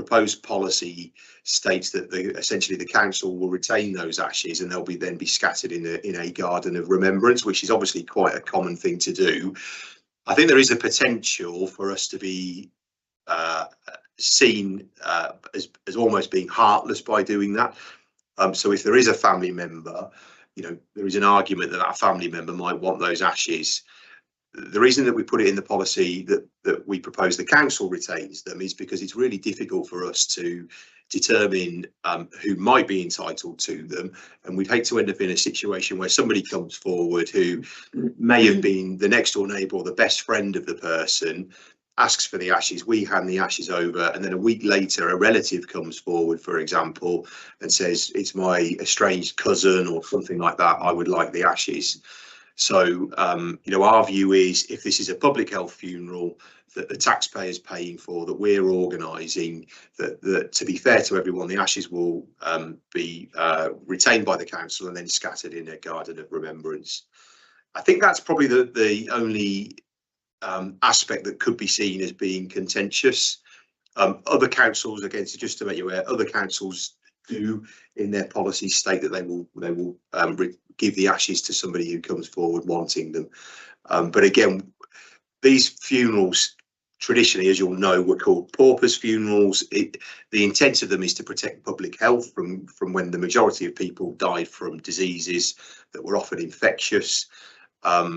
proposed policy states that essentially the council will retain those ashes and they'll then be scattered in a garden of remembrance, which is obviously quite a common thing to do. I think there is a potential for us to be seen as almost being heartless by doing that. So if there is a family member, there is an argument that that family member might want those ashes. The reason that we put it in the policy that we propose the council retains them is because it's really difficult for us to determine who might be entitled to them, and we'd hate to end up in a situation where somebody comes forward who may have been the next door neighbour or the best friend of the person, asks for the ashes, we hand the ashes over, and then a week later a relative comes forward, for example, and says, it's my estranged cousin or something like that, I would like the ashes. So, our view is, if this is a public health funeral that the taxpayer's paying for, that we're organising, that to be fair to everyone, the ashes will be retained by the council and then scattered in a garden of remembrance. I think that's probably the only aspect that could be seen as being contentious. Other councils, again, so just to make you aware, other councils do in their policy state that they will give the ashes to somebody who comes forward wanting them. But again, these funerals traditionally, as you'll know, were called paupers' funerals. The intent of them is to protect public health from when the majority of people died from diseases that were often infectious. As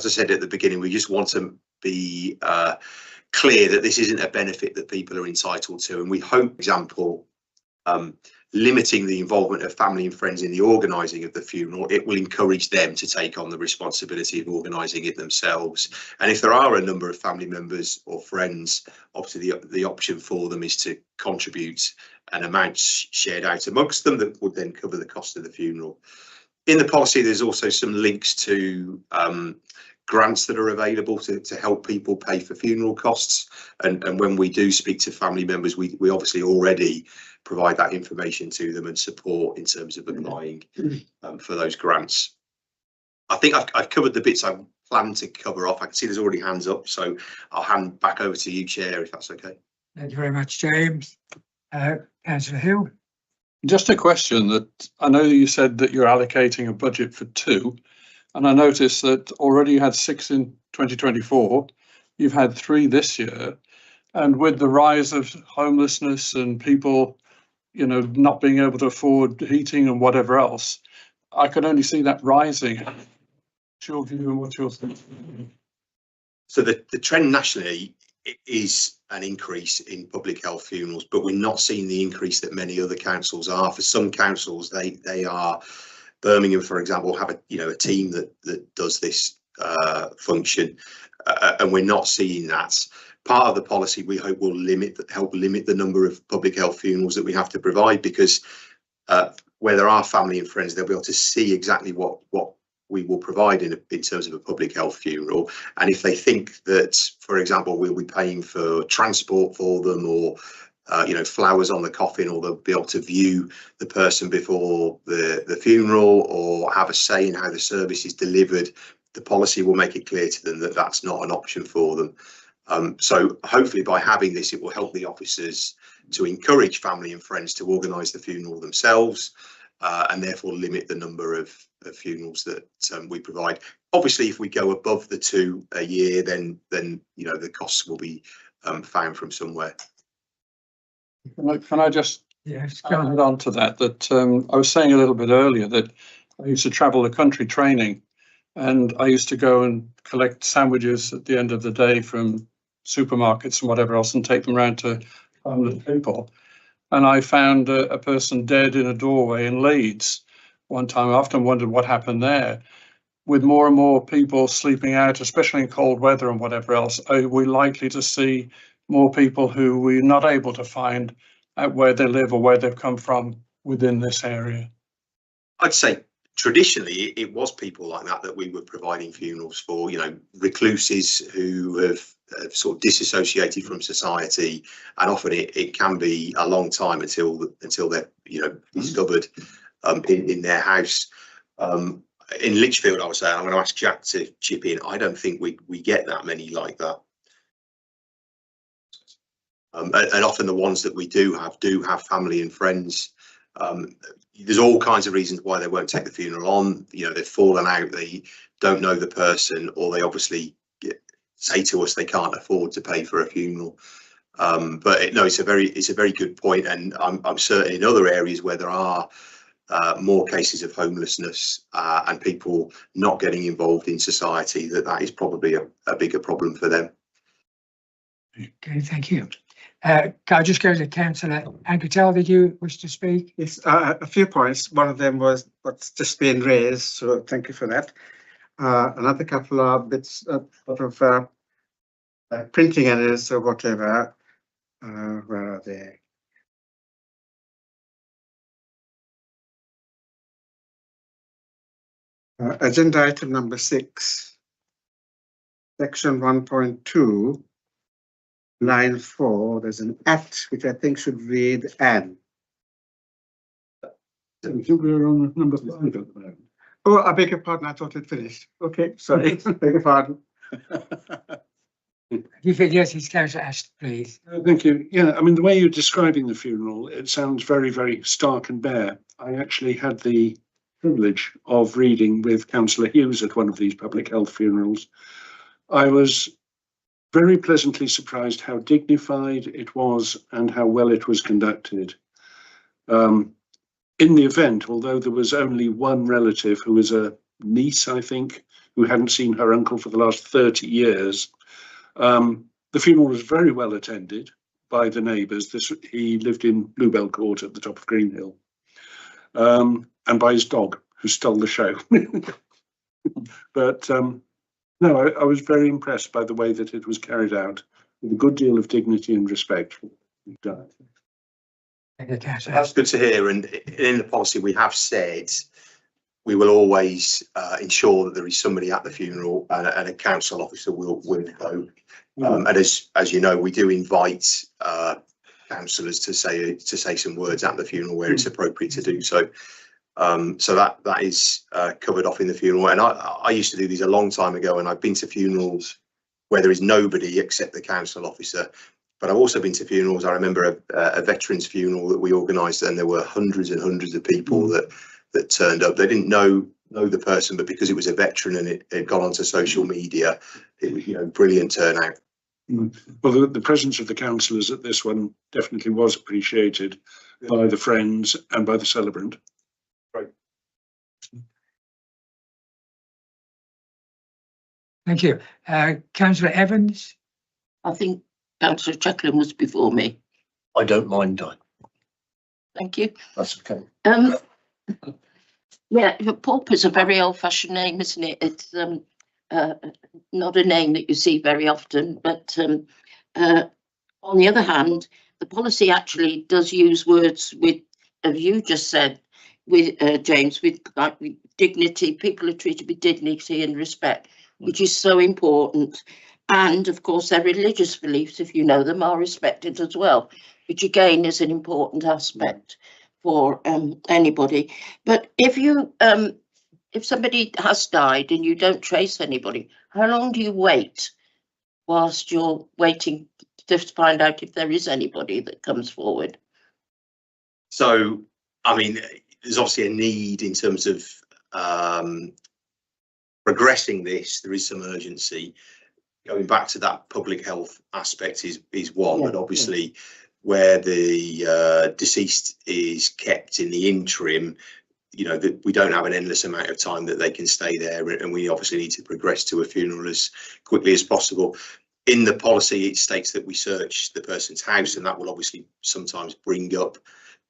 I said at the beginning, we just want to be clear that this isn't a benefit that people are entitled to, and we hope, for example, limiting the involvement of family and friends in the organising of the funeral, it will encourage them to take on the responsibility of organising it themselves. And if there are a number of family members or friends, obviously the option for them is to contribute an amount shared out amongst them that would then cover the cost of the funeral. In the policy, there's also some links to grants that are available to help people pay for funeral costs, and when we do speak to family members, we obviously already provide that information to them and support in terms of applying for those grants. I think I've covered the bits I planned to cover off. I can see there's already hands up, so I'll hand back over to you, Chair, if that's okay. Thank you very much, James. Councillor Hill. Just a question that I know that you said that you're allocating a budget for 2, and I noticed that already you had 6 in 2024, you've had 3 this year, and with the rise of homelessness and people, not being able to afford heating and whatever else, I could only see that rising. What's your view and what's your thinking? So the trend nationally is an increase in public health funerals, but we're not seeing the increase that many other councils are. For some councils, they are, Birmingham, for example, have a team that does this function, and we're not seeing that. Part of the policy, we hope, will help limit the number of public health funerals that we have to provide, because where there are family and friends, they'll be able to see exactly what we will provide in terms of a public health funeral. And if they think that, for example, we'll be paying for transport for them, or flowers on the coffin, or they'll be able to view the person before the funeral, or have a say in how the service is delivered, the policy will make it clear to them that that's not an option for them. So hopefully by having this, it will help the officers to encourage family and friends to organise the funeral themselves, and therefore limit the number of funerals that we provide. Obviously, if we go above the 2 a year, then the costs will be found from somewhere. Can I just add on to that? I was saying a little bit earlier that I used to travel the country training, and I used to go and collect sandwiches at the end of the day from supermarkets and whatever else, and take them around to homeless people. And I found a person dead in a doorway in Leeds one time. I often wondered what happened there. With more and more people sleeping out, especially in cold weather and whatever else, are we likely to see more people who we're not able to find out where they live or where they've come from within this area? I'd say traditionally it was people like that we were providing funerals for, recluses who have sort of disassociated from society, and often it can be a long time until they're discovered in their house. In Lichfield, I was saying, I'm going to ask Jack to chip in, I don't think we get that many like that. And often the ones that we do have family and friends. There's all kinds of reasons why they won't take the funeral on. You know, they've fallen out, they don't know the person, or they obviously say to us they can't afford to pay for a funeral. But no, it's a very good point, and I'm certain in other areas where there are more cases of homelessness and people not getting involved in society, that is probably a bigger problem for them. Okay, thank you. Can I just go to Councillor Anketell? Did you wish to speak? Yes, a few points. One of them was what's just been raised, so thank you for that. Another couple of bits of printing errors or whatever. Where are they? Agenda item number 6, section 1.2. Line 4, there's an at which I think should read an. I think we're on number 5 at the moment. Oh, I beg your pardon, I thought it finished. Okay, sorry, beg your pardon. You feel yes, it's Councillor Ashton, please. Thank you. Yeah, I mean, the way you're describing the funeral, it sounds very, very stark and bare. I actually had the privilege of reading with Councillor Hughes at one of these public health funerals. I was very pleasantly surprised how dignified it was and how well it was conducted. In the event, although there was only one relative who was a niece, I think, who hadn't seen her uncle for the last 30 years, the funeral was very well attended by the neighbours. He lived in Bluebell Court at the top of Greenhill, and by his dog, who stole the show. But no, I was very impressed by the way that it was carried out with a good deal of dignity and respect. That's good to hear. And in the policy, we have said we will always ensure that there is somebody at the funeral, and a council officer will go. And as you know, we do invite councillors to say some words at the funeral where it's appropriate to do so. So that is covered off in the funeral. And I used to do these a long time ago, and I've been to funerals where there is nobody except the council officer. But I've also been to funerals. I remember a veterans funeral that we organised, and there were hundreds and hundreds of people that turned up. They didn't know the person, but because it was a veteran and it had gone onto social media, it was, brilliant turnout. Well, the presence of the councillors at this one definitely was appreciated by the friends and by the celebrant. Right. Thank you. Councillor Evans? I think Councillor Chuckling was before me. I don't mind dying. Thank you. That's okay. Yeah, pauper's a very old-fashioned name, isn't it? It's not a name that you see very often, but on the other hand, the policy actually does use words with, as you just said, with James, with dignity. People are treated with dignity and respect, which is so important. And of course, their religious beliefs, if you know them, are respected as well, which again is an important aspect for anybody. But if you if somebody has died and you don't trace anybody, how long do you wait whilst you're waiting to find out if there is anybody that comes forward? So, I mean, there's obviously a need in terms of progressing this. There is some urgency. Going back to that public health aspect is one, but obviously where the deceased is kept in the interim, that we don't have an endless amount of time that they can stay there, and we obviously need to progress to a funeral as quickly as possible. In the policy, it states that we search the person's house, and that will obviously sometimes bring up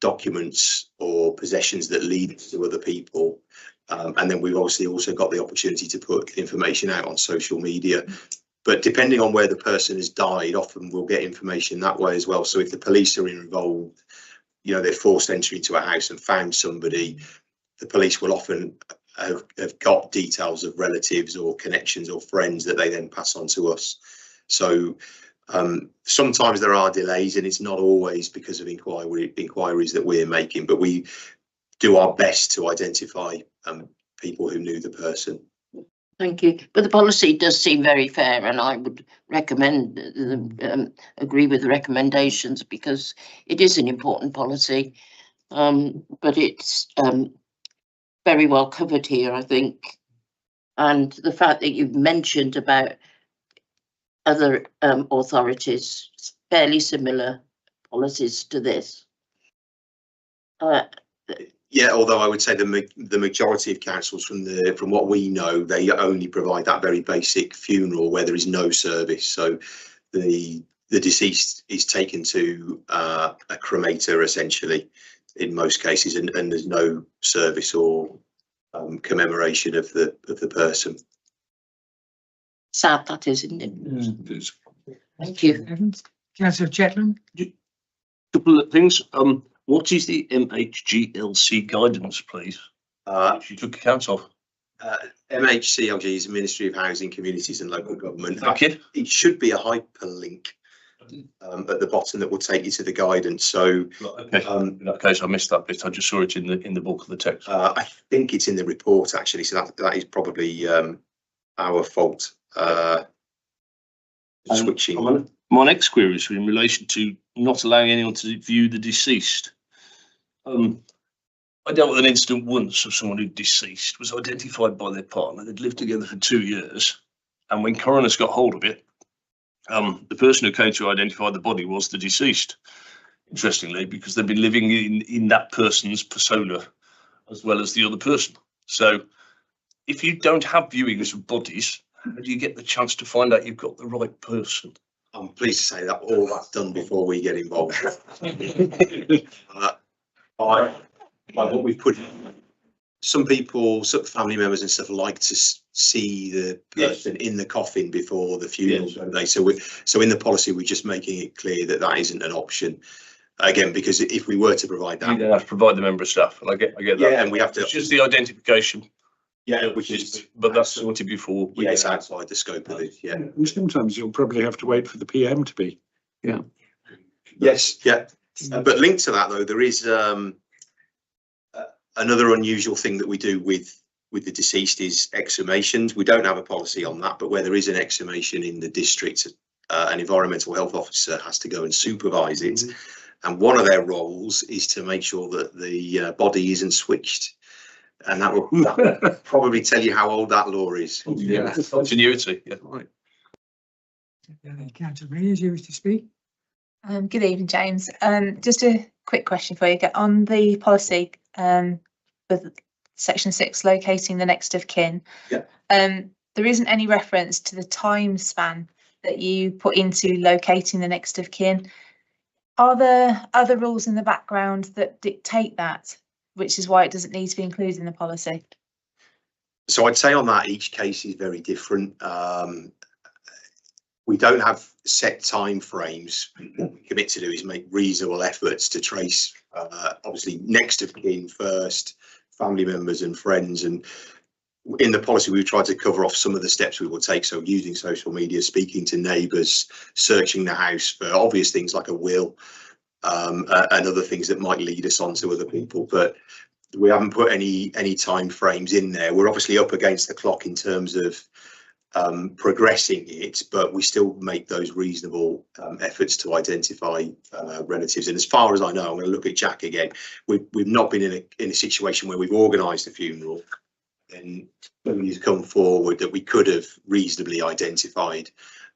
documents or possessions that lead to other people. And then we've obviously also got the opportunity to put information out on social media. But depending on where the person has died, often we'll get information that way as well. So if the police are involved, they're forced entry into a house and found somebody, the police will often have got details of relatives or connections or friends that they then pass on to us. So sometimes there are delays, and it's not always because of inquiries that we're making, but we do our best to identify people who knew the person. Thank you. But the policy does seem very fair, and I would recommend, agree with the recommendations, because it is an important policy. But it's very well covered here, I think. And the fact that you've mentioned about other authorities, fairly similar policies to this. Yeah, although I would say the majority of councils, from what we know, they only provide that very basic funeral where there is no service. So the deceased is taken to a cremator essentially in most cases, and there's no service or commemoration of the person. Sad that is, isn't it? It is. Thank you. Evans, Councillor Chetland. Couple of things. What is the MHGLC guidance, please? Which you took account of. MHCLG is the Ministry of Housing, Communities and Local Government. Thank you. It should be a hyperlink at the bottom that will take you to the guidance. So Okay. In that case, I missed that bit. I just saw it in the bulk of the text. I think it's in the report actually. So that is probably our fault. Switching. My next query is in relation to not allowing anyone to view the deceased. I dealt with an incident once of someone who deceased, was identified by their partner. They'd lived together for 2 years, and when coroners got hold of it, the person who came to identify the body was the deceased. Interestingly, because they've been living in that person's persona as well as the other person. So, if you don't have viewings of bodies, how do you get the chance to find out you've got the right person? I'm pleased to say that all that's done before we get involved. By what we've put, some people, some family members and stuff like to see the person in the coffin before the funeral, don't they? So in the policy, we're just making it clear that that isn't an option. Again, because if we were to provide that, You then have to provide the member of staff, and I get that. yeah, and we have to, It's just the identification. yeah, which is, But that's sorted before. yeah, it's outside the scope of it. Yeah. And sometimes you'll probably have to wait for the PM to be. Yes, yeah. But linked to that though, there is another unusual thing that we do with the deceased is exhumations. We don't have a policy on that, but where there is an exhumation in the district, an environmental health officer has to go and supervise it. And one of their roles is to make sure that the body isn't switched. And that will probably tell you how old that law is. Yeah, continuity. Yeah. Right. Councillor Mears, you wish to speak? Good evening, James. Just a quick question for you. On the policy with section 6, locating the next of kin. Yeah. There isn't any reference to the time span that you put into locating the next of kin. Are there other rules in the background that dictate that, which is why it doesn't need to be included in the policy? So I'd say on that, each case is very different. We don't have set time frames. What we commit to do is make reasonable efforts to trace, obviously, next of kin first, family members and friends. And in the policy, we've tried to cover off some of the steps we will take. So using social media, speaking to neighbours, searching the house for obvious things like a will, and other things that might lead us on to other people. But we haven't put any time frames in there. We're obviously up against the clock in terms of progressing it, but we still make those reasonable efforts to identify relatives. And as far as I know, I'm going to look at Jack again. We've not been in a situation where we've organised a funeral and somebody's come forward that we could have reasonably identified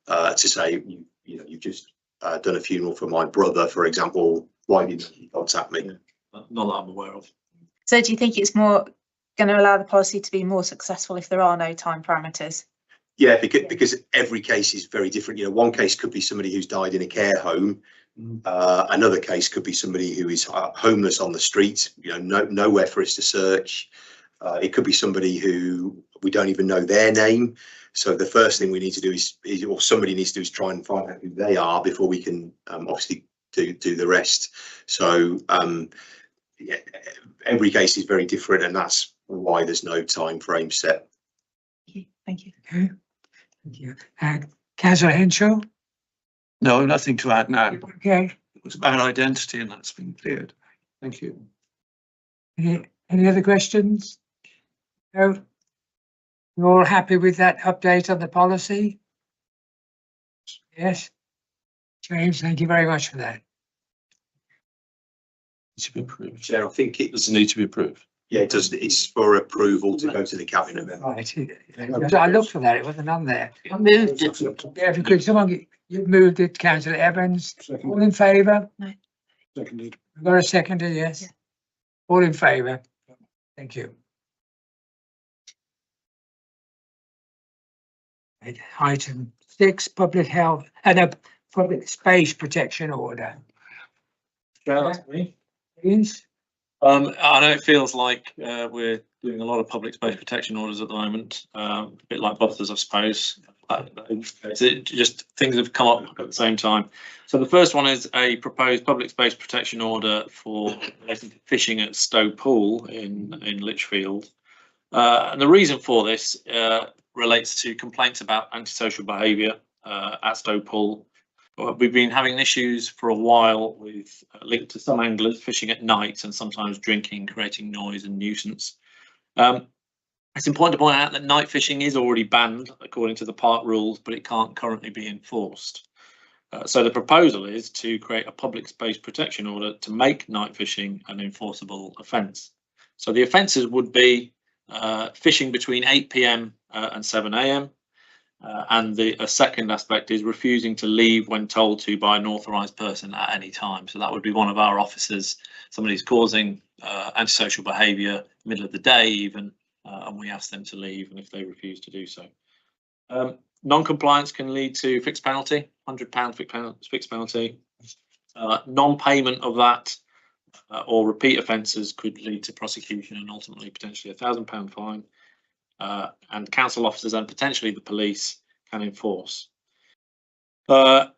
to say, you've just done a funeral for my brother, for example. Why didn't you contact me? Not that I'm aware of. So do you think it's more going to allow the policy to be more successful if there are no time parameters? Yeah, because every case is very different. One case could be somebody who's died in a care home. Another case could be somebody who is homeless on the street, nowhere for us to search. It could be somebody who we don't even know their name. So the first thing we need to do is or somebody needs to do is try and find out who they are before we can obviously do the rest. So yeah, every case is very different, and that's why there's no time frame set. Thank you. Okay, thank you. Councillor Henshaw? No, nothing to add now. Okay, It was about identity and that's been cleared. Thank you. any other questions? No? You all happy with that update on the policy? Yes? James, thank you very much for that. To be approved. Chair, I think it Does it need to be approved? yeah, it does. It's for approval to go to the cabinet member. Right, I looked for that, it wasn't on there. I moved it. Yeah, if you could, you've moved it, councillor Evans, all in favour? Seconded. We've got a seconder, yes? Yeah. All in favour? Thank you. Right, item 6, public health and a public space protection order. Please, I know it feels like we're doing a lot of public space protection orders at the moment, a bit like buffers, I suppose. Just things have come up at the same time. So the first one is a proposed public space protection order for fishing at Stowe Pool in Lichfield. And the reason for this relates to complaints about antisocial behaviour at Stowe Pool. We've been having issues for a while with linked to some anglers fishing at night and sometimes drinking, creating noise and nuisance. It's important to point out that night fishing is already banned according to the park rules, but it can't currently be enforced. So the proposal is to create a public space protection order to make night fishing an enforceable offence. So the offences would be fishing between 8 p.m. And 7 a.m. And a second aspect is refusing to leave when told to by an authorised person at any time. So that would be one of our officers, somebody who's causing antisocial behaviour, middle of the day even, and we ask them to leave, and if they refuse to do so. Non-compliance can lead to fixed penalty, £100 fixed penalty. Non-payment of that or repeat offences could lead to prosecution and ultimately potentially £1,000 fine. And council officers and potentially the police can enforce. It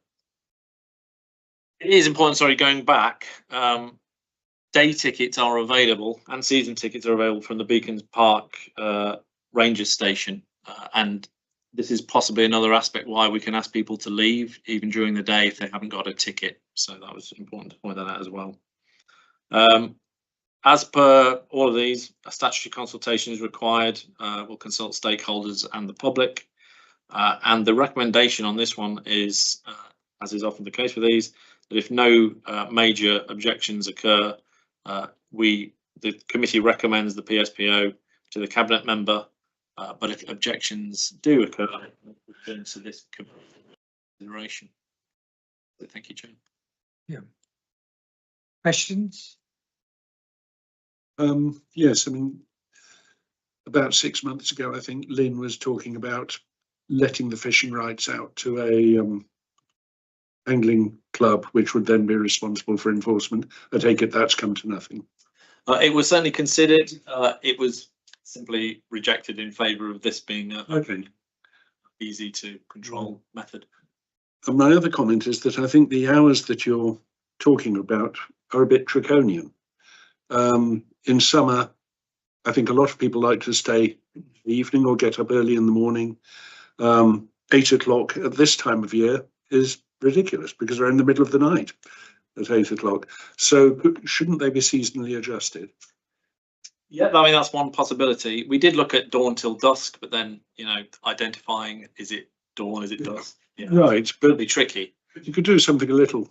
is important, going back, day tickets are available and season tickets are available from the Beacons Park Rangers station. And this is possibly another aspect why we can ask people to leave even during the day if they haven't got a ticket. So that was important to point that out as well. As per all of these, a statutory consultation is required. We'll consult stakeholders and the public. And the recommendation on this one is, as is often the case with these, that if no major objections occur, the committee recommends the PSPO to the cabinet member. But if objections do occur, we'll return to this consideration. Thank you, Chair. yeah. Questions? Yes, I mean, about 6 months ago, I think Lynn was talking about letting the fishing rights out to a angling club, which would then be responsible for enforcement. I take it that's come to nothing. It was certainly considered. It was simply rejected in favour of this being a easy to control method. And my other comment is that I think the hours that you're talking about are a bit draconian. In summer, I think a lot of people like to stay in the evening or get up early in the morning. 8 o'clock at this time of year is ridiculous because we're in the middle of the night at 8 o'clock. So shouldn't they be seasonally adjusted? Yeah, I mean, that's one possibility. We did look at dawn till dusk, but then, identifying, is it dawn, is it dusk? Yeah. Right, but It'll be tricky. you could do something a little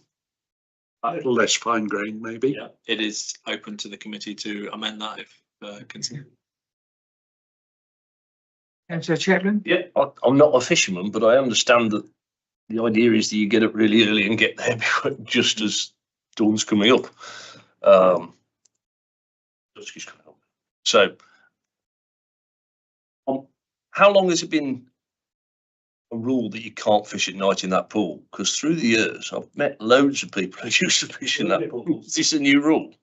less fine grained, maybe. Yeah, it is open to the committee to amend that if considered. Councillor Chapman? Yeah, I'm not a fisherman, but I understand that the idea is that you get up really early and get there before, just as dawn's coming up. Dusk is coming up. So, how long has it been a rule that you can't fish at night in that pool? Because through the years, I've met loads of people who used to fish in that pool. Is this a new rule?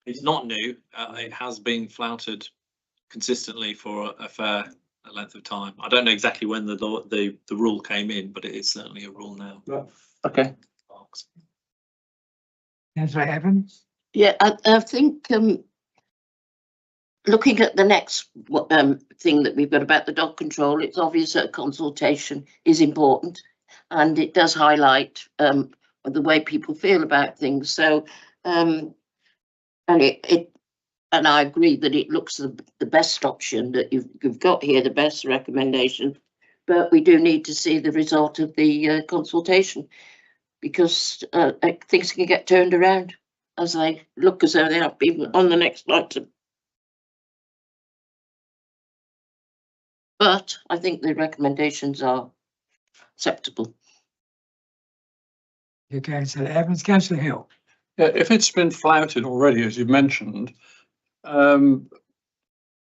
It's not new. It has been flouted consistently for a fair length of time. I don't know exactly when the rule came in, but it is certainly a rule now. Okay. Councillor Evans? Yeah, I think looking at the next thing that we've got about the dog control, it's obvious that a consultation is important, and it does highlight the way people feel about things. So, and it and I agree that it looks the best option that you've got here, the best recommendation. But we do need to see the result of the consultation, because things can get turned around as they look as though they have been on the next item. But I think the recommendations are acceptable. You Councillor Evans, Councillor Hill. Yeah, if it's been flouted already, as you've mentioned,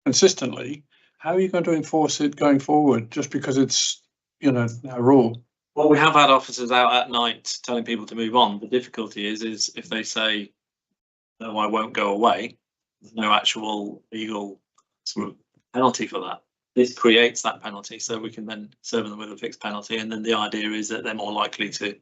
consistently, how are you going to enforce it going forward? Just because it's, you know, a rule. Well, we have had officers out at night telling people to move on. The difficulty is if they say, no, I won't go away, there's no actual legal sort of penalty for that. This creates that penalty, so we can then serve them with a fixed penalty, and then the idea is that they're more likely to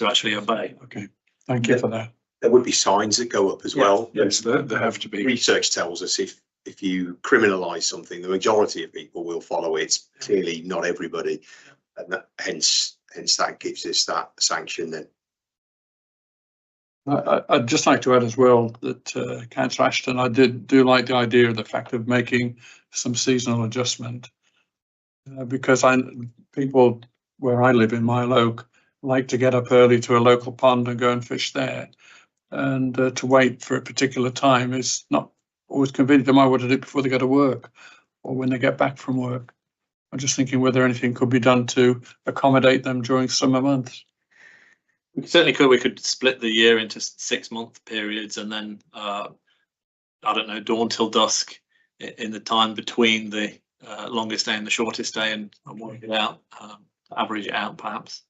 actually obey. Okay, thank you for that. There would be signs that go up as well. Yes, there have to be. Research tells us if you criminalise something, the majority of people will follow it. Clearly, not everybody, and that, hence that gives us that sanction then. I'd just like to add as well that Councillor Ashton, I do like the idea of the fact of making some seasonal adjustment, because people where I live in Mile Oak like to get up early to a local pond and go and fish there, and to wait for a particular time is not always convenient. They might want to do it before they go to work or when they get back from work. I'm just thinking whether anything could be done to accommodate them during summer months. We certainly could. We could split the year into 6-month periods, and then I don't know, dawn till dusk in the time between the longest day and the shortest day, and work it out, average it out perhaps.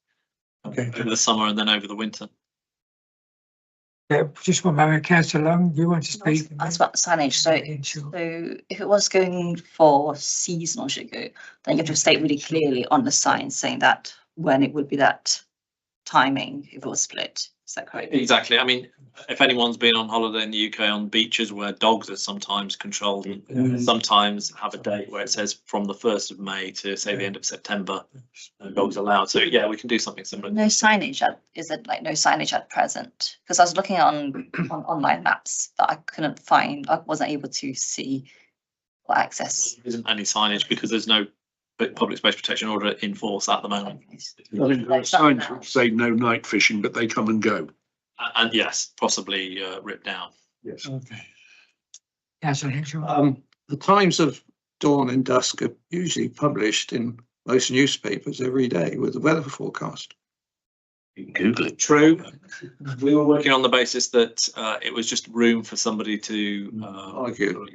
Okay. Over the summer and then over the winter. Yeah, just one moment, Councillor Long, you want to speak? That's about signage. So if it was going for seasonal sugar, then you have to state really clearly on the sign saying that when it would be that timing if it was split. Is that correct? Exactly. I mean, if anyone's been on holiday in the UK on beaches where dogs are sometimes controlled, sometimes have a date where it says from the 1st of May to say the end of September, dogs allowed. So yeah, we can do something similar. No signage is it like no signage at present? Because I was looking on online maps, but I couldn't find, I wasn't able to see or access. There isn't any signage because there's no public space protection order in force at the moment. I think there are signs which say no night fishing, but they come and go. And yes, possibly ripped down. Yes. Okay. Councillor Hinshaw. The times of dawn and dusk are usually published in most newspapers every day with the weather forecast. You can Google it. True. We were working on the basis that it was just room for somebody to Argue.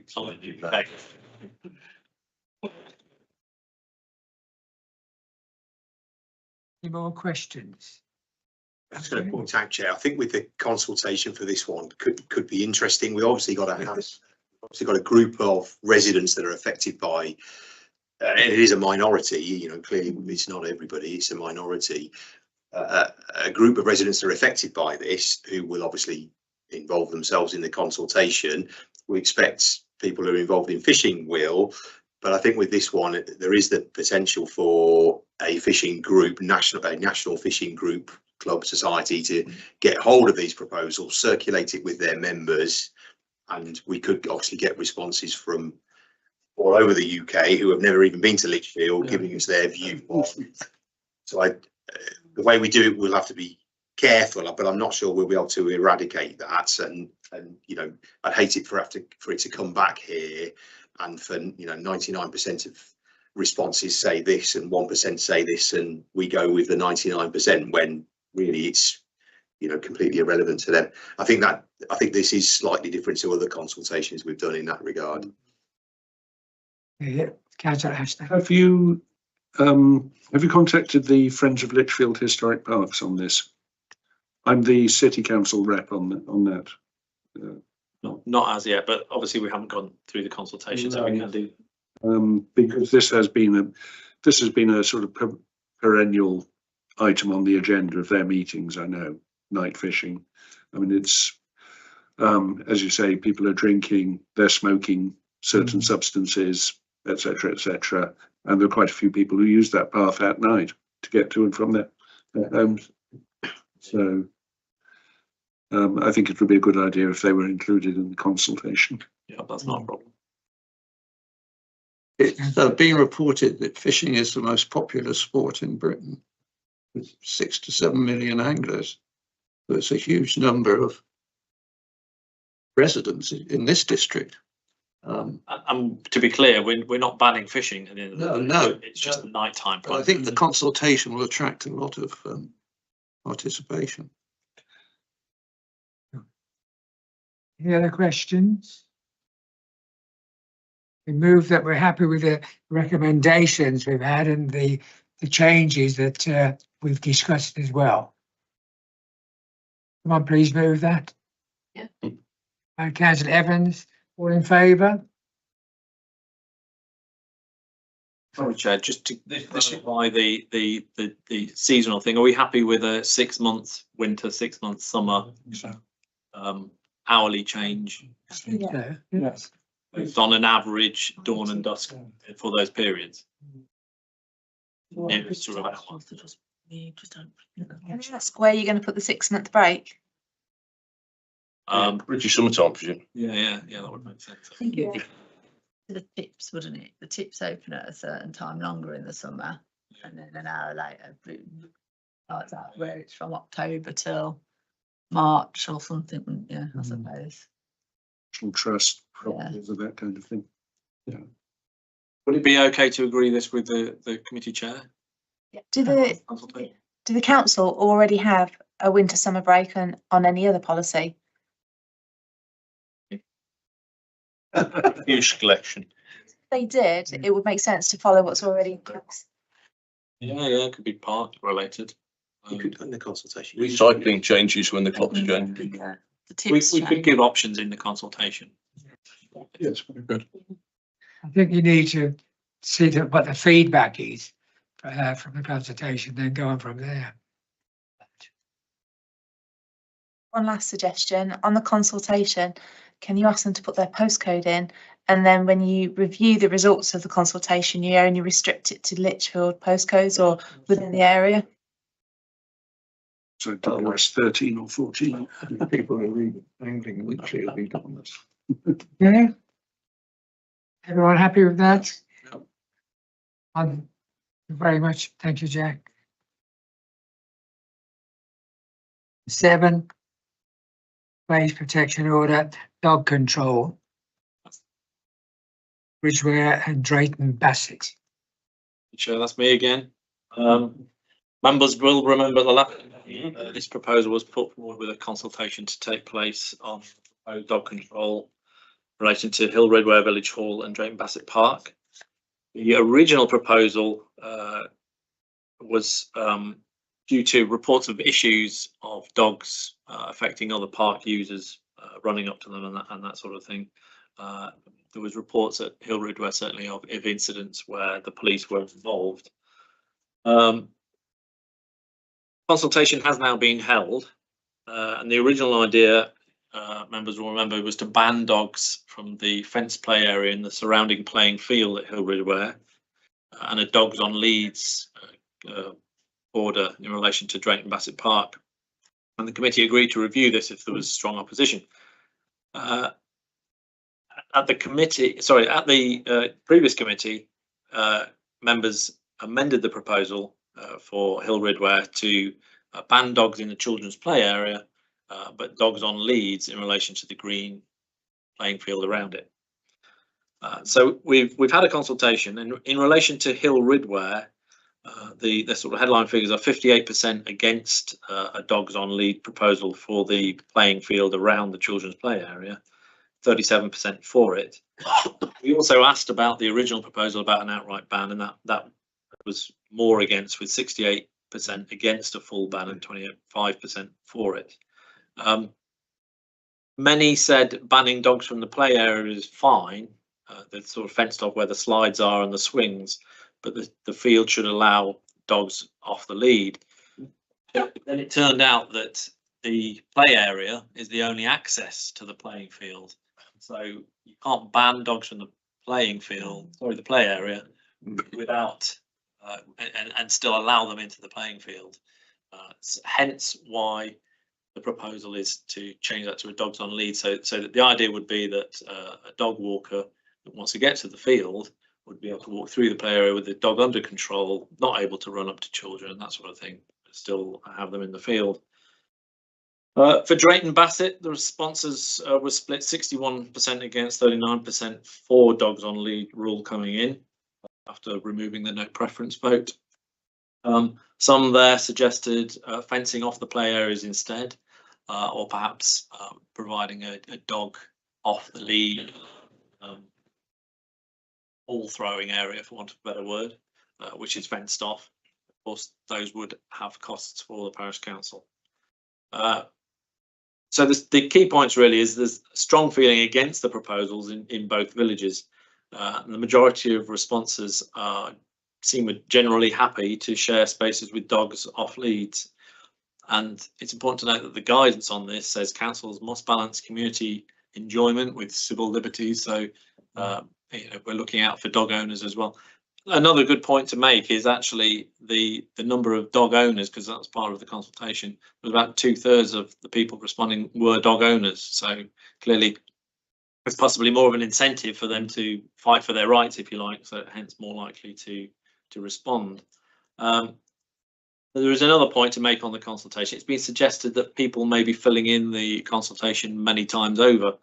Any more questions? I was going to point out, Chair, I think with the consultation for this one could be interesting. We obviously got a group of residents that are affected by. It is a minority, you know. Clearly, it's not everybody; it's a minority. A group of residents that are affected by this, who will obviously involve themselves in the consultation. We expect people who are involved in fishing will. But I think with this one, there is the potential for a fishing group, a national fishing group, club, society to get hold of these proposals, circulate it with their members, and we could obviously get responses from all over the UK who have never even been to Lichfield, giving us their view. So the way we do it, we'll have to be careful, but I'm not sure we'll be able to eradicate that. And you know, I'd hate it for it to come back here. And for 99% of responses say this and 1% say this, and we go with the 99% when really it's completely irrelevant to them. I think this is slightly different to other consultations we've done in that regard. Yeah, Councillor Ashton. Have you contacted the Friends of Lichfield Historic Parks on this? I'm the City Council rep on that. Not as yet, but obviously we haven't gone through the consultation, so we can do. Because this has been a sort of perennial item on the agenda of their meetings. I know, night fishing. I mean, it's as you say, people are drinking, they're smoking certain substances, etc., and there are quite a few people who use that path at night to get to and from their homes. So I think it would be a good idea if they were included in the consultation. Yeah, that's not a problem. It's been reported that fishing is the most popular sport in Britain, with 6 to 7 million anglers. So it's a huge number of residents in this district. And to be clear, we're not banning fishing at the end of the day. No. It's just the nighttime. But I think the consultation will attract a lot of participation. Any other questions? We move that we're happy with the recommendations we've had and the changes that we've discussed as well. Come on, please move that. Yeah. And Councillor Evans, all in favour? Sorry, Chair, just to clarify the seasonal thing, are we happy with a 6 month winter, 6 month summer? Hourly change Yeah. Yes. based on an average dawn and dusk for those periods? Yeah, sort of outline. Can I ask where you're going to put the 6 month break? British summertime, presume. Yeah, that would make sense. I think it'd be the tips, wouldn't it? The tips open at a certain time longer in the summer, and then an hour later, boom, like that, where it's from October till March or something. Yeah, I suppose. National Trust, properties of that kind of thing. Would it be okay to agree this with the committee chair? Do the council already have a winter summer break on any other policy? Huge collection. If they did, it would make sense to follow what's already in place. Yeah, it could be park related. You could put in the consultation. Recycling changes when the clocks change. Yeah, the We tips could change. give options in the consultation. Yes, very good. I think you need to see what the feedback is from the consultation, then go on from there. One last suggestion on the consultation, can you ask them to put their postcode in? And then when you review the results of the consultation, you only restrict it to Lichfield postcodes or within the area? So WS 13 or 14. People who read angling weekly will be done this. Yeah? Everyone happy with that? Very much. Thank you, Jack. 7, Place Protection Order, Dog Control. Ridgeware and Drayton Bassett. Sure, that's me again. Members will remember the last this proposal was put forward with a consultation to take place on proposed dog control relating to Hill Ridgeware Village Hall and Drayton Bassett Park. The original proposal was due to reports of issues of dogs affecting other park users running up to them and that sort of thing. There was reports at Hill Ridgeware certainly of incidents where the police were involved. Consultation has now been held, and the original idea, members will remember, was to ban dogs from the fenced play area in the surrounding playing field at Hill Ridgeware, and a dogs on leads order in relation to Drayton Bassett Park. And the committee agreed to review this if there was strong opposition. At the previous committee, members amended the proposal for Hill Ridgeware to ban dogs in the children's play area, but dogs on leads in relation to the green playing field around it. So we've had a consultation, and in relation to Hill Ridgeware, the sort of headline figures are 58% against a dogs on lead proposal for the playing field around the children's play area, 37% for it. We also asked about the original proposal about an outright ban, and that was more against, with 68% against a full ban and 25% for it. Many said banning dogs from the play area is fine. They're sort of fenced off where the slides are and the swings, but the field should allow dogs off the lead. Then it turned out that the play area is the only access to the playing field. So you can't ban dogs from the playing field, sorry, the play area, without and still allow them into the playing field. Hence why the proposal is to change that to a dogs on lead. So that the idea would be that a dog walker that wants to get to the field would be able to walk through the play area with the dog under control, not able to run up to children, that sort of thing, but still have them in the field. For Drayton Bassett, the responses were split 61% against 39% for dogs on lead rule coming in after removing the no preference vote. Some there suggested fencing off the play areas instead, or perhaps providing a dog off the lead ball throwing area, for want of a better word, which is fenced off. Of course, those would have costs for the parish council. So the key points really is there's a strong feeling against the proposals in both villages. And the majority of responses seem generally happy to share spaces with dogs off leads. And it's important to note that the guidance on this says councils must balance community enjoyment with civil liberties. So we're looking out for dog owners as well. Another good point to make is actually the number of dog owners, because that was part of the consultation. Was about 2/3 of the people responding were dog owners. So clearly, there's possibly more of an incentive for them to fight for their rights, if you like. So hence more likely to respond. There is another point to make on the consultation. It's been suggested that people may be filling in the consultation many times over.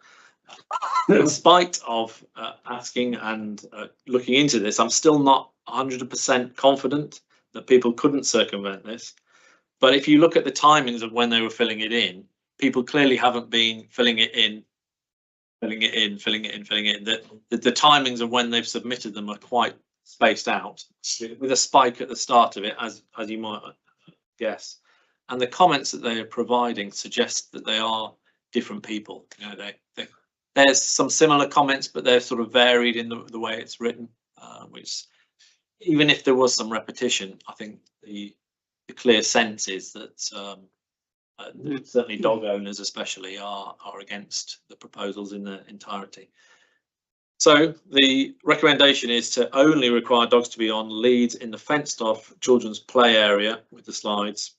In spite of asking and looking into this, I'm still not 100% confident that people couldn't circumvent this. But if you look at the timings of when they were filling it in, people clearly haven't been filling it in. The timings of when they've submitted them are quite spaced out, with a spike at the start of it, as you might guess. And the comments that they are providing suggest that they are different people. You know, there's some similar comments, but they're sort of varied in the way it's written, which, even if there was some repetition, I think the clear sense is that certainly dog owners especially are against the proposals in their entirety. So the recommendation is to only require dogs to be on leads in the fenced off children's play area with the slides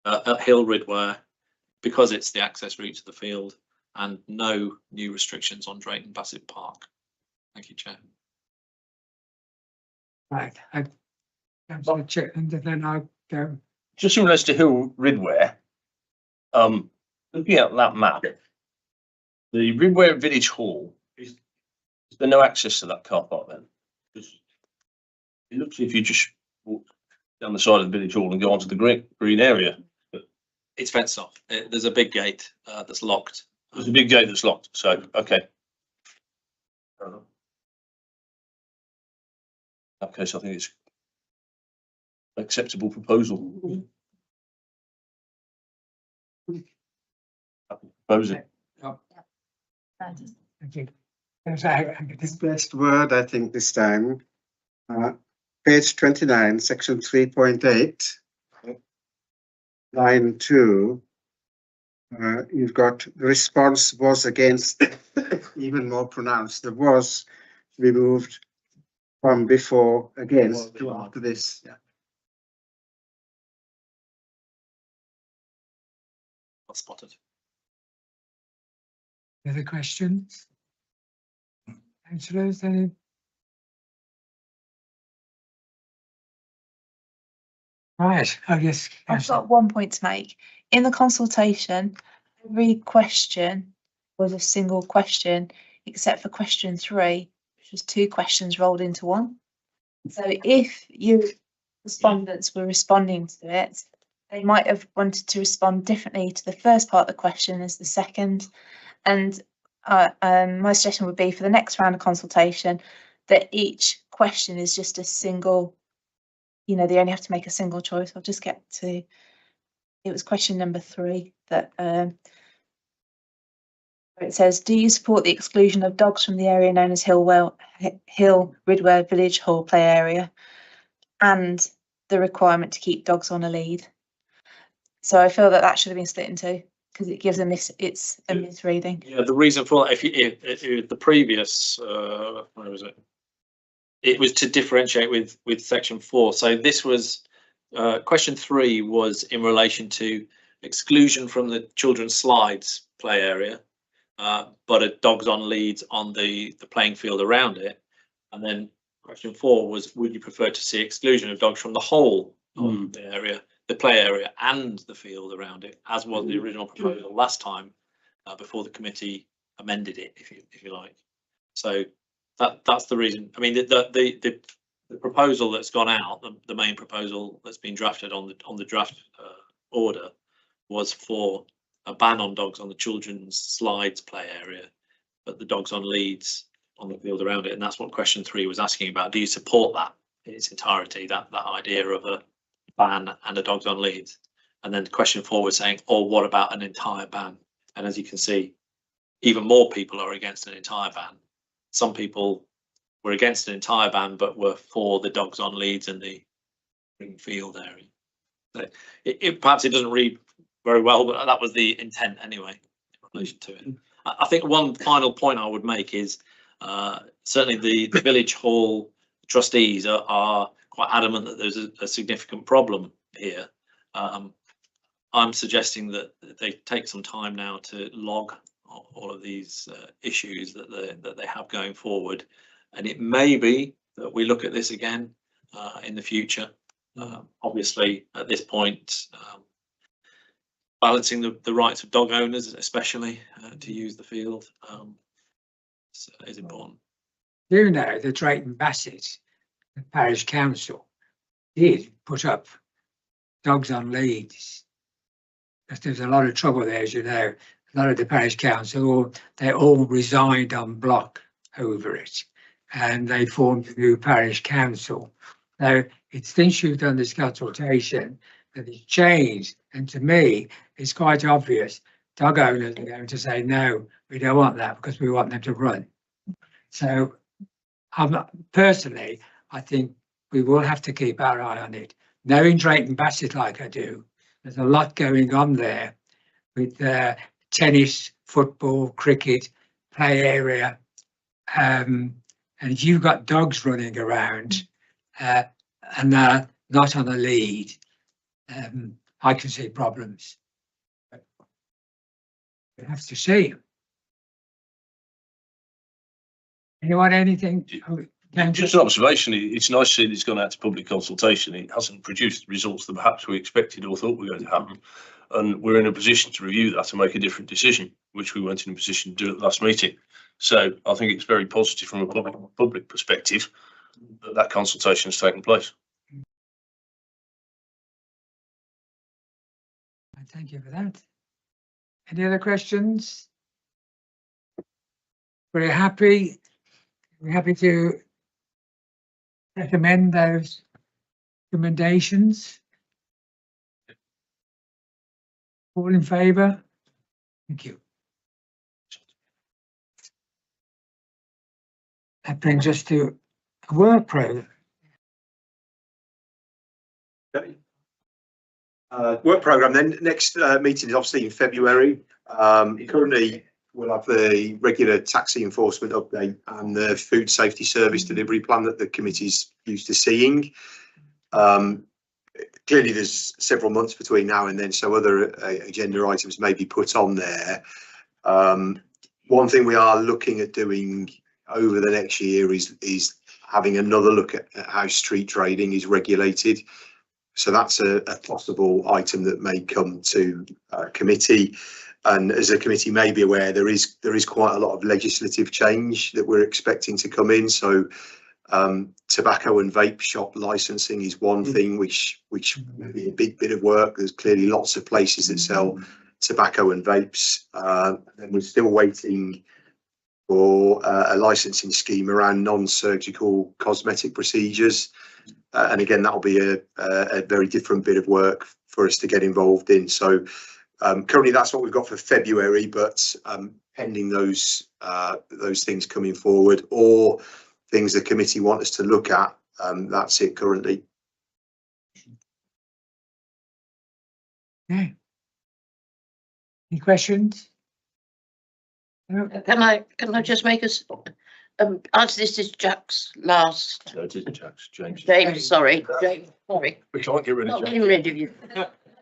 at Hill Ridware, because it's the access route to the field, and no new restrictions on Drayton Bassett Park. Thank you, Chair. Right, Councillor Chitland, and then I'll go. Just in relation to Hill Ridware, looking at that map, the Ridware Village Hall, is there no access to that car park then? Because it looks as if you just walk down the side of the Village Hall and go onto the green area. But it's fenced off. There's a big gate that's locked. There's a big gate that's locked, so okay. Okay, so I think it's an acceptable proposal. Propose it. Thank you. This best word, I think, this time. Page 29, section 3.8, line 2. You've got the response was against, even more pronounced. The was removed from before against to after this. Yeah. Well spotted. Other questions? Councillors, any? Right, I guess. I've got one point to make. In the consultation, every question was a single question, except for question 3, which was 2 questions rolled into one. So if your respondents were responding to it, they might have wanted to respond differently to the first part of the question as the second. And my suggestion would be for the next round of consultation that each question is just a single, you know, they only have to make a single choice. I'll just get to, it was question number 3 that it says, do you support the exclusion of dogs from the area known as Hill Ridware Village Hall play area and the requirement to keep dogs on a lead? So I feel that should have been split in 2 because it gives it's a misreading. Yeah, the reason for that, if the previous, where was it? It was to differentiate with section 4. So this was question 3 was in relation to exclusion from the children's slides play area, but a dogs on leads on the playing field around it. And then question 4 was, would you prefer to see exclusion of dogs from the whole of the area, the play area and the field around it, as was the original proposal last time, before the committee amended it, if you like. So that's the reason. I mean, the proposal that's gone out, the main proposal that's been drafted on the draft order, was for a ban on dogs on the children's slides play area, but the dogs on leads on the field around it. And that's what question 3 was asking about. Do you support that in its entirety, that idea of a ban and a dogs on leads? And then question 4 was saying, or what about an entire ban? And as you can see, even more people are against an entire ban. Some people were against an entire ban, but were for the dogs on leads in the field area. So perhaps it doesn't read very well, but that was the intent anyway in relation to it. I think one final point I would make is certainly the village hall trustees are quite adamant that there's a significant problem here. I'm suggesting that they take some time now to log all of these issues that they have going forward, and it may be that we look at this again in the future. Obviously, at this point, balancing the rights of dog owners, especially to use the field, is important. You know, the Drayton Bassett, the parish council, did put up dogs on leads. Because there's a lot of trouble there, as you know. A lot of the parish council, they all resigned en bloc over it, and they formed a new parish council. Now, it's since you've done this consultation that it's changed, and to me, it's quite obvious. Dog owners are going to say, no, we don't want that because we want them to run. So, personally, I think we will have to keep our eye on it. Knowing Drayton Bassett like I do, there's a lot going on there with tennis, football, cricket, play area. And if you've got dogs running around and they're not on a lead, I can see problems. We have to see. Anyone, anything? Just an observation, it's nice to see that it's gone out to public consultation. It hasn't produced the results that perhaps we expected or thought were going to happen. And we're in a position to review that and make a different decision, which we weren't in a position to do at the last meeting. So I think it's very positive from a public perspective that consultation has taken place. Thank you for that. Any other questions? Very happy. We're happy to recommend those recommendations. All in favour? Thank you. That brings us to a work programme. Okay. Work programme then. Next meeting is obviously in February. Currently, we'll have the regular taxi enforcement update and the food safety service delivery plan that the committee's used to seeing. Clearly, there's several months between now and then, so other agenda items may be put on there. One thing we are looking at doing over the next year is having another look at how street trading is regulated. So that's a possible item that may come to committee. And as a committee may be aware, there is quite a lot of legislative change that we're expecting to come in. So tobacco and vape shop licensing is one thing which may be a big bit of work. There's clearly lots of places that sell tobacco and vapes. And we're still waiting for a licensing scheme around non-surgical cosmetic procedures. And again, that'll be a very different bit of work for us to get involved in. So currently that's what we've got for February, but pending those things coming forward or things the committee want us to look at, that's it currently. Okay. Any questions? Can I just make us as this is Jack's last. No, it isn't Jack's, James. James, sorry. James, sorry. We can't get rid of Not James. getting rid of you.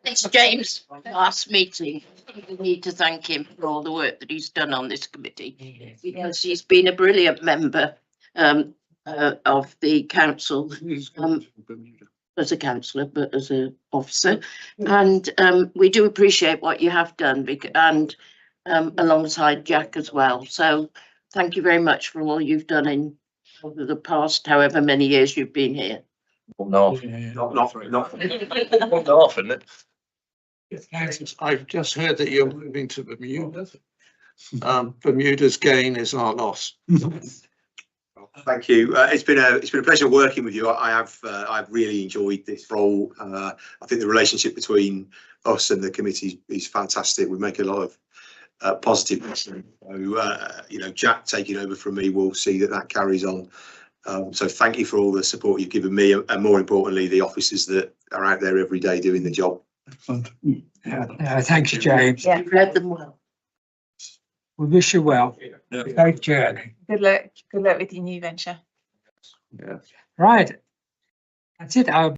It's James' last meeting. We need to thank him for all the work that he's done on this committee, because he's been a brilliant member of the council, as a councillor, but as an officer. And we do appreciate what you have done, and alongside Jack as well. So thank you very much for all you've done in over the past however many years you've been here. Not half, isn't it? I've just heard that you're moving to Bermuda. Bermuda's gain is our loss. Thank you. It's been a pleasure working with you. I've really enjoyed this role. I think the relationship between us and the committee is fantastic. We make a lot of positive. So, you know, Jack taking over from me, we'll see that carries on. So thank you for all the support you've given me, and more importantly, the officers that are out there every day doing the job. Excellent. Thank you, James. Yeah, read them well. We wish you well. Yeah. Safe journey. Good luck with your new venture. Right. That's it.